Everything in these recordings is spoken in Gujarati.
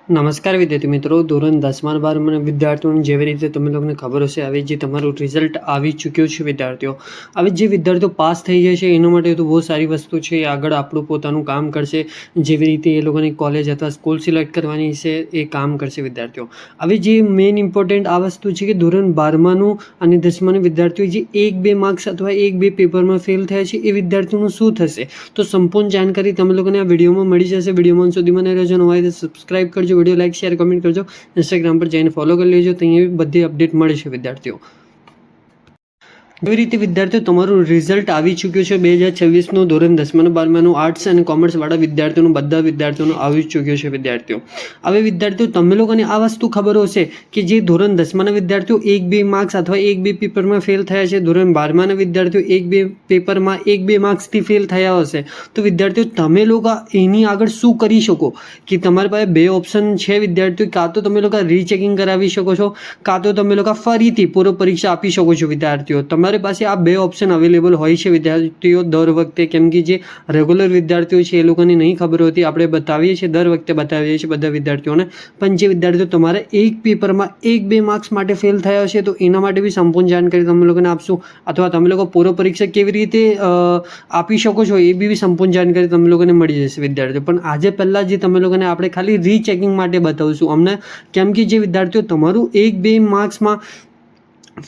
નમસ્કાર વિદ્યાર્થી મિત્રો, ધોરણ 10 12 વિદ્યાર્થીઓને જેવી રીતે તમે લોકોને ખબર હશે હવે જે તમારું રિઝલ્ટ આવી ચૂક્યું છે વિદ્યાર્થીઓ, હવે જે વિદ્યાર્થીઓ પાસ થઈ જાય છે એના માટે તો બહુ સારી વસ્તુ છે. આગળ આપણું પોતાનું કામ કરશે, જેવી રીતે એ લોકોની કોલેજ અથવા સ્કૂલ સિલેક્ટ કરવાની છે એ કામ કરશે વિદ્યાર્થીઓ. હવે જે મેઇન ઇમ્પોર્ટન્ટ આ વસ્તુ છે કે ધોરણ 12માનું અને 10માના વિદ્યાર્થીઓ જે 1-2 માર્ક્સ અથવા 1-2 પેપરમાં ફેલ થયા છે એ વિદ્યાર્થીઓનું શું થશે, તો સંપૂર્ણ જાણકારી તમે લોકોને આ વિડીયોમાં મળી જશે. વિડીયોમાં સુધી મને રહેજો, ન હોય તો સબસ્ક્રાઈબ કરજો, વિડીયો લાઈક શેર કમેન્ટ કરજો, ઇન્સ્ટાગ્રામ પર જઈને ફોલો કરી લેજો, તો અહીંયા બધી અપડેટ મળે છે વિદ્યાર્થીઓ. એવી રીતે વિદ્યાર્થીઓ તમારું રિઝલ્ટ આવી ચૂક્યું છે 2026નું ધોરણ 10માનું 12માનું આર્ટ્સ અને કોમર્સવાળા વિદ્યાર્થીઓનું, બધા વિદ્યાર્થીઓનું આવી ચૂક્યું છે વિદ્યાર્થીઓ. હવે વિદ્યાર્થીઓ તમે લોકોને આ વસ્તુ ખબર હશે કે જે ધોરણ 10માના વિદ્યાર્થીઓ 1-2 માર્ક્સ અથવા 1-2 પેપરમાં ફેલ થયા છે, ધોરણ 12માના વિદ્યાર્થીઓ 1-2 પેપરમાં 1-2 માર્ક્સથી ફેલ થયા હશે, તો વિદ્યાર્થીઓ તમે લોકો એની આગળ શું કરી શકો કે તમારી પાસે બે ઓપ્શન છે વિદ્યાર્થીઓ. કાં તો તમે લોકો રીચેકિંગ કરાવી શકો છો, કાં તો તમે લોકો ફરીથી પૂર્વ પરીક્ષા આપી શકો છો વિદ્યાર્થીઓ. તમારી પાસે આ બે ઓપ્શન અવેલેબલ હોય છે વિદ્યાર્થીઓ દર વખતે, કેમ કે જે રેગ્યુલર વિદ્યાર્થીઓ છે એ લોકોને નહીં ખબર હોતી, આપણે બતાવીએ છીએ, દર વખતે બતાવીએ છીએ બધા વિદ્યાર્થીઓને. પણ જે વિદ્યાર્થીઓ તમારે એક પેપરમાં 1-2 માર્ક્સ માટે ફેલ થયા છે તો એના માટે બી સંપૂર્ણ જાણકારી તમે લોકોને આપશું, અથવા તમે લોકો પૂર્વ પરીક્ષા કેવી રીતે આપી શકો છો એ બી સંપૂર્ણ જાણકારી તમે લોકોને મળી જશે વિદ્યાર્થીઓ. પણ આજે પહેલાં જે તમે લોકોને આપણે ખાલી રીચેકિંગ માટે બતાવશું અમને, કેમ કે જે વિદ્યાર્થીઓ તમારું 1-2 માર્ક્સમાં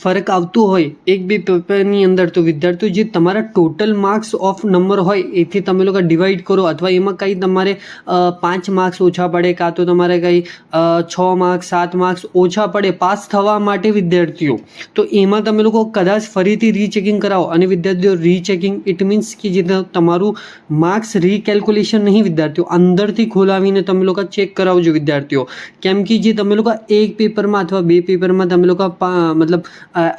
ફરક આવતું હોય 1-2 પેપરની અંદર, તો વિદ્યાર્થીઓ જે તમારા ટોટલ માર્ક્સ ઓફ નંબર હોય એથી તમે લોકો ડિવાઈડ કરો, અથવા એમાં કંઈ તમારે 5 માર્ક્સ ઓછા પડે, કાં તો તમારે કંઈ 6 માર્ક્સ 7 માર્ક્સ ઓછા પડે પાસ થવા માટે વિદ્યાર્થીઓ, તો એમાં તમે લોકો કદાચ ફરીથી રીચેકિંગ કરાવો. અને વિદ્યાર્થીઓ રીચેકિંગ ઇટ મીન્સ કે જે તમારું માર્ક્સ રીકેલ્ક્યુલેશન નહીં વિદ્યાર્થીઓ, અંદરથી ખોલાવીને તમે લોકો ચેક કરાવજો વિદ્યાર્થીઓ. કેમ કે જે તમે લોકો એક પેપરમાં અથવા 2 પેપરમાં તમે લોકો મતલબ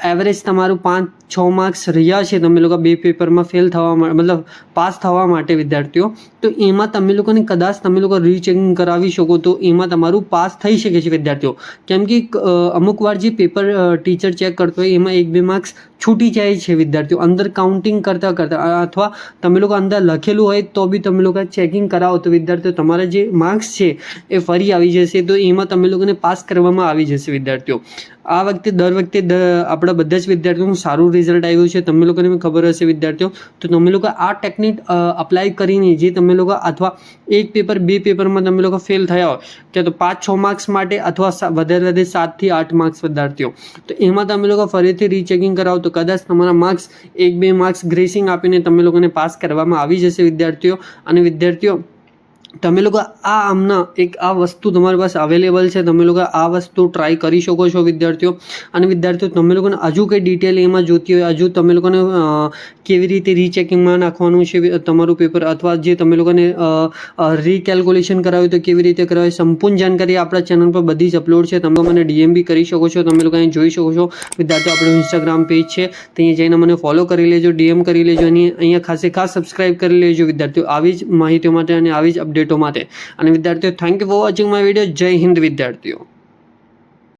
એવરેજ તમારું 5-6 માર્ક્સ રહ્યા છે તમે લોકો 2 પેપરમાં ફેલ થવા મતલબ પાસ થવા માટે વિદ્યાર્થીઓ, તો એમાં તમે લોકોને કદાચ તમે લોકો રીચેકિંગ કરાવી શકો તો એમાં તમારું પાસ થઈ શકે છે વિદ્યાર્થીઓ. કેમ કે અમુક વાર જે પેપર ટીચર ચેક કરતો હોય એમાં 1-2 માર્ક્સ છૂટી જાય છે વિદ્યાર્થીઓ, અંદર કાઉન્ટિંગ કરતાં અથવા તમે લોકો અંદર લખેલું હોય તો બી તમે લોકો ચેકિંગ કરાવો તો વિદ્યાર્થીઓ તમારા જે માર્ક્સ છે એ ફરી આવી જશે, તો એમાં તમે લોકોને પાસ કરવામાં આવી જશે વિદ્યાર્થીઓ. આ વખતે દર વખતે આપણા બધા જ વિદ્યાર્થીઓનું સારું રિઝલ્ટ આવ્યું છે, તમે લોકોને ખબર હશે વિદ્યાર્થીઓ. તો તમે લોકો આ ટેકનિક અપ્લાય કરીને જે તમે લોકો અથવા એક પેપર 2 પેપરમાં તમે લોકો ફેલ થયા હોય કે તો 5-6 માર્ક્સ માટે અથવા વધારે 7-8 માર્ક્સ વિદ્યાર્થીઓ, તો એમાં તમે લોકો ફરીથી રીચેકિંગ કરાવો તો કદાચ તમારા માર્ક્સ 1-2 માર્ક્સ ગ્રેસિંગ આપીને તમે લોકોને પાસ કરવામાં આવી જશે વિદ્યાર્થીઓ. અને વિદ્યાર્થીઓ તમે લોકો આમના એક આ વસ્તુ તમારી પાસે અવેલેબલ છે, તમે લોકો આ વસ્તુ ટ્રાય કરી શકો છો વિદ્યાર્થીઓ. અને વિદ્યાર્થીઓ તમે લોકોને હજુ કંઈ ડિટેલ એમાં જોતી હોય, હજુ તમે લોકોને કેવી રીતે રીચેકિંગમાં નાખવાનું છે તમારું પેપર, અથવા જે તમે લોકોને રીકેલ્ક્યુલેશન કરાવ્યું તો કેવી રીતે કરાવે, સંપૂર્ણ જાણકારી આપણા ચેનલ પર બધી જ અપલોડ છે. તમે મને ડીએમ બી કરી શકો છો, તમે લોકો અહીં જોઈ શકો છો વિદ્યાર્થીઓ. આપણું ઇન્સ્ટાગ્રામ પેજ છે, ત્યાં જઈને મને ફોલો કરી લેજો, ડીએમ કરી લેજો, અને અહીંયા ખાસ સબસ્ક્રાઈબ કરી લેજો વિદ્યાર્થીઓ, આવી જ માહિતીઓ માટે અને આવી જ અપડેટો માટે. અને વિદ્યાર્થીઓ thank you for watching my video. જય હિન્દ વિદ્યાર્થીઓ.